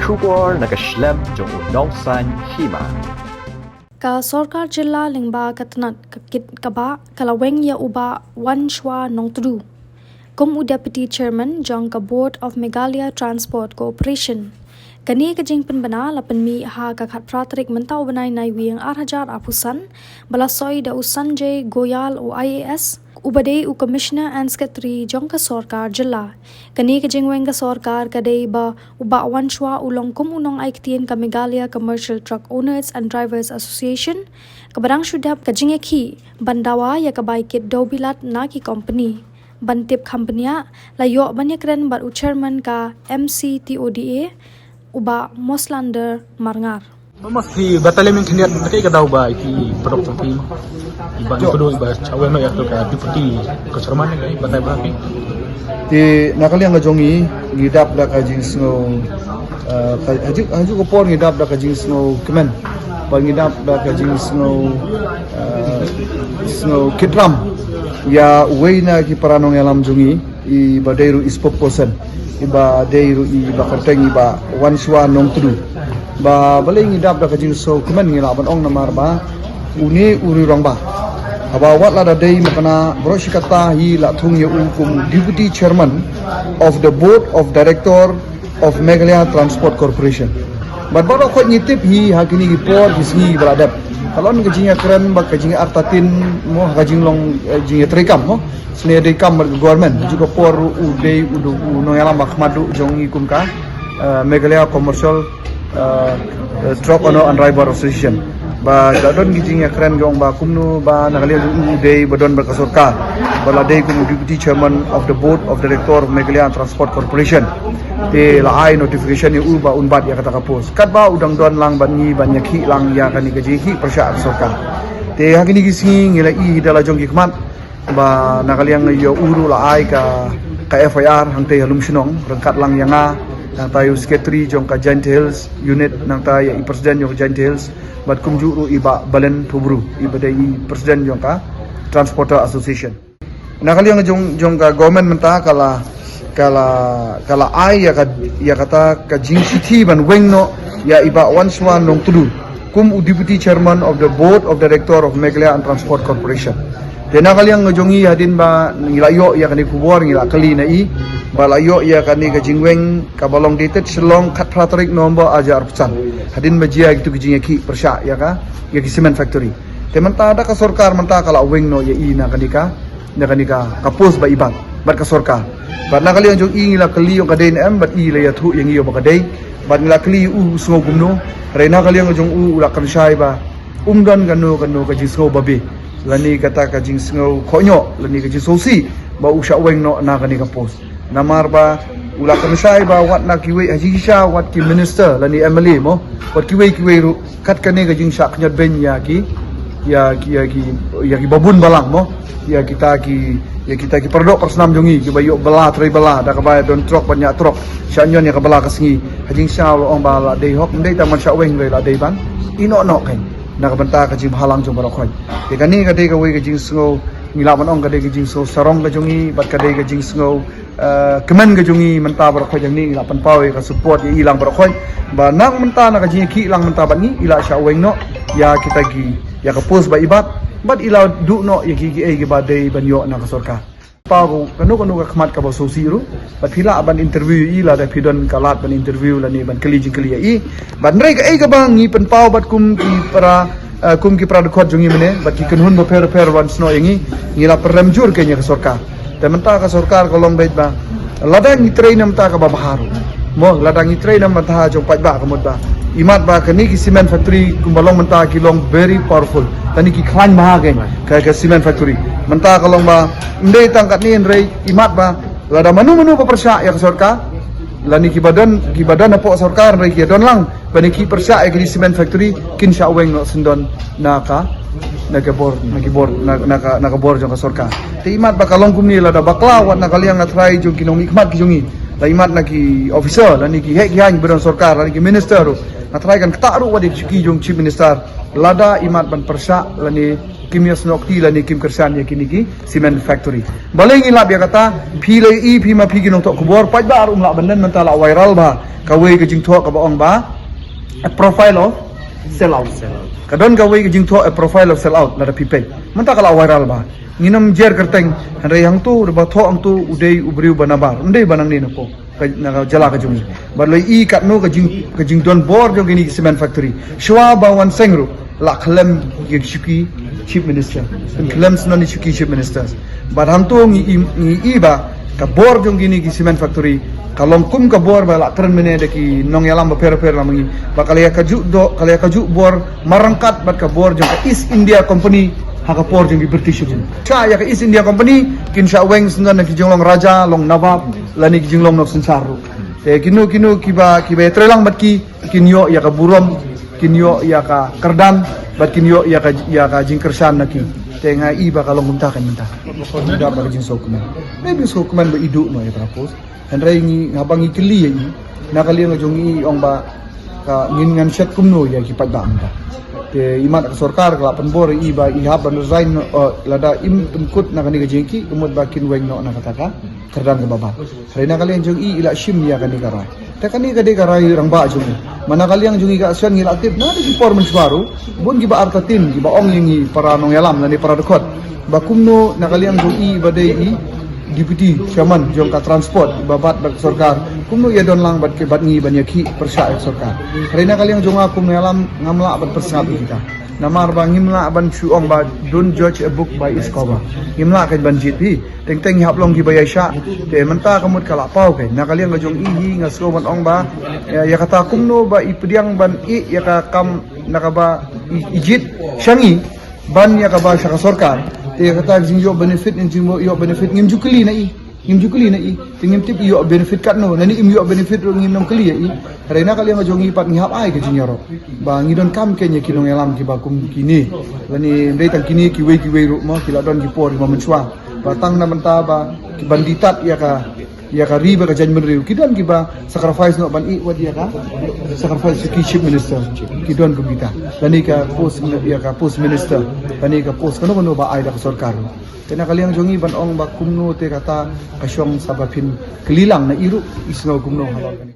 Shubor nakaslem jong unongsan hima. Ka Sorkar Jilla Lingba Katnat Kakit Kaba Kalaweng Ya Uba Wan Shwa Nongtudu Kum Deputy Chairman Jong ka Board of Meghalaya Transport Corporation Kani kajing penbana lapan mi ha kakhat pratrik mentau benai nai wiang arhajar apusan balasoi da usanjay Goyal o IAS ubade u Commissioner and Secretary Jong ka Sorkar Jilla kani kajing weng ka Sorkar kadai ba uba wanshwa ulong kum unong aiktien ka Meghalaya Commercial Truck Owners and Drivers Association kabarang syudap kajing ekhi bandawa ya kabaikit dobilat na ki company bantip company layo banyakren bat u chairman ka MCTODA uba Moslander Marngar. Mas ki batalem yang kiniat pakai ke ba ki produk tangki iba ni kudu iba cawe no ya ka deputy ke Cerman ni batai berapa ti nakali ang jongi ngidap da ka jing snow haju ko por ngidap da ka jing snow kemen ba ngidap da ka jing snow kitram ya weina ki paranong alam jongi I badairu ispoposan iba deiru iba karteng iba wanshwa nong tudu ba baling idap da kajing so kuman ngila ban ong namar ba uni uri rong ba aba wat la da dei makana broshikata hi la thung ye kum deputy chairman of the board of director of Meghalaya Transport Corporation but ba ko nyitip hi hakini report hisni beradab kalau ngajing keren ba kajing artatin mo kajing long jing trekam mo sene de kam government juga por udei udu noyala makmadu jongi kumka Meghalaya Commercial Truck Owner and Driver Association ba dadon gijing keren gong ba kumnu ba nagalia udei badon berkasorka bala dei kum deputy chairman of the board of director of Meghalaya Transport Corporation te laai notification ni uba unbat ya kata kapos kat ba udang don lang bangi banyaki lang ya kani gaji persya sorka te hakini gisingi ngila I dala jong hikmat ba nakaliang yo uru laai ka FIR hangte halum sinong rengkat lang yanga nang tayo secretary jong ka Giant Hills unit nang tayo I presiden jong Giant Hills bat kumjuru iba balen pubru iba dai presiden jong ka Transporter Association nakaliang jong ka government menta kala ai ya kata ka jing city ban wengno ya iba wanswa nong tudu kum deputy chairman of the board of director of Meghalaya and Transport Corporation dena kaliang ngejongi hadin ba ngilayo ya kani kubor ngila kali na I balayo ya kani ka jingweng ka balong dated selong kat pratrik nombo ajar pesan hadin bajia gitu kijing ki persya ya ka ya ki cement factory tementa ada ka sorkar menta kala wengno ya I na kanika kapos ba ibang bat ka sorkar bat na kali jong I ngila kali yung kadai na bat I la ya thu yang iyo ba kadai bat ngila kali sungo gumno rena kali jong ula kan syai ba umdan kanu ka jisngo babe lani kata ka jisngo konyo lani ka jisosi ba usha weng no na kanika pos namar ba ula kan syai ba wat na kiwe haji sha wat ki minister lani MLA mo wat kiwe ru kat kane ka jing syak nyat ben ya ki babun balang mo ya kita ki perdok persnam jongi ki bayo bala trai bala da ka bay don trok banyak trok syanyon ya ka bala kasngi hajing sya ong bala dei hok ndei ta man sya weng le la dei ban ino no kan na ka banta ka jim halang jong bala khoi de kani ka dei ka wei ka jing sngo ngila man ong ka dei ka jing so sarong ka jongi bat ka dei ka jing sngo kemen ka jongi menta bala khoi jang ni ngila pan pawe ka support ya ilang bala khoi ba nang menta na ka jing ki ilang menta ban ni ila sya weng no ya kita gi ya ka pos ba ibat bat ilaw du no yagi ay gibade banyo na kasorka pago kanu ka khmat ka baso siru bat hila ban interview ila da pidon kalat ban interview la ni ban kali I ban rei ka ay ka bang ni pen pau bat kum ki pra khot jungi mene bat ki kunhun bo per wan sno yangi ngila peremjur kenya kasorka tementa ka sorkar kolong bait ba ladang ni train namta ka babaharu mo ladang ni train nam ta jong pat ba kamot ba imat ba kani ki cement factory kumbalong menta ki long very powerful tani ki klan bahagen ka cement factory menta kalong ba ndei tangkat ni rei imat ba lada manu pa persya ya sorka lani ki badan apo sorkar rei ki don lang bani ki persya ya ki cement factory kin sya weng no sendon nakabor jong ka sorka te imat ba kalong kumni lada bakla wat nakaliang na try jong kinong ikmat ki jongi la imat na ki officer lani ki hek yang bedon sorkar lani ki minister natrai kan ketaru wadi ki jong chief minister lada imat ban persya lani kimia snokti lani kim kersan ya kini ki cement factory baleng ilap ya kata phi ma phi ginong to kubor paj ba arum la bandan mentala viral ba kawai ke jing tho ka ba ong ba a profile of sell out kadon kawai ke jing tho a profile of sell out la da pipe menta kala viral ba nginam jer kerteng handai hang tu ba tho ang tu udai ubriu banabar ndai banang ni nako na jala ka jung barloi I kat no ka jing don bor jong gini cement factory shwa ba wan sengru la khlem ye shuki chief minister khlem snani shuki chief ministers bar hang tu ngi ba ka bor jong gini ki cement factory kalong kum ka bor ba la tren mene de ki nong yalam ba per la mangi ba kalaya ka ju bor marangkat bat ka bor jong ka East India Company haka por jong ki British jong cha ya ka East India Company kin sha weng sungan ki jong long raja long nawab lani ki jong long nok sensaru te kinu ki ba trelang bat ki kinyo ya ka burom kinyo ya ka kerdan bat kinyo ya ka jingkersan naki te nga iba kalong munta kan minta da ba jing sokuman maybe sokuman ba idu no ya propose handrai ni habang ikli ya nakali nga jong I ong ba ka ngin ngan set kumno ya ki padam ba te imat ka sarkar ka panbor iba ihab ban resign lada im tumkut na kani gajengki kumot bakin weng no na kataka kerdan ke baba hari nakali ang jong I ila shim ya kani kara te kani kade kara rang ba jong manakali ang jong I ka asyan ngil aktif na di performance baru bun giba artatin giba ong yung para nong yalam lani para dekot bakumno nakali ang jong I badai I deputy chairman jong ka transport babat bak sarkar kumno ya don lang bat ke bat ngi ban yakhi persya sarkar hari nakali ang jong akum yalam ngamla bat persat kita namar ba ngimla ban chu ong ba don't judge a book by its cover ngimla kan ban jit hi teng hap long gi bayasha te menta kamut kala pau ke nakali ang jong I ngasko ban ong ba ya kata kumno ba ipdiang ban I ya ka kam nakaba ijit syangi ban ya ka ba sa sarkar te kata jing yo benefit yo benefit ngim jukli na I tingim tip yo benefit kat no nani im yo benefit ngim nom kli I rena kali nga jong I pat ngihap ai ke jing yoro ba ngidon kam kenya kinong elam ki ba kum kini lani ndai tang kini ki wei ru mo ki la don ki por ma menchwa ba tang na menta ba ki banditat ya ka riba ka jan menriu ki don ki ba sacrifice no ban I wat ya ka sacrifice ki chief minister ki don ko kita lani ka post minister lani ka post kono ba ai da ka sarkar kena kaliang jongi ban ong ba kumno te kata kasyong sabapin kelilang na iru isno kumno halal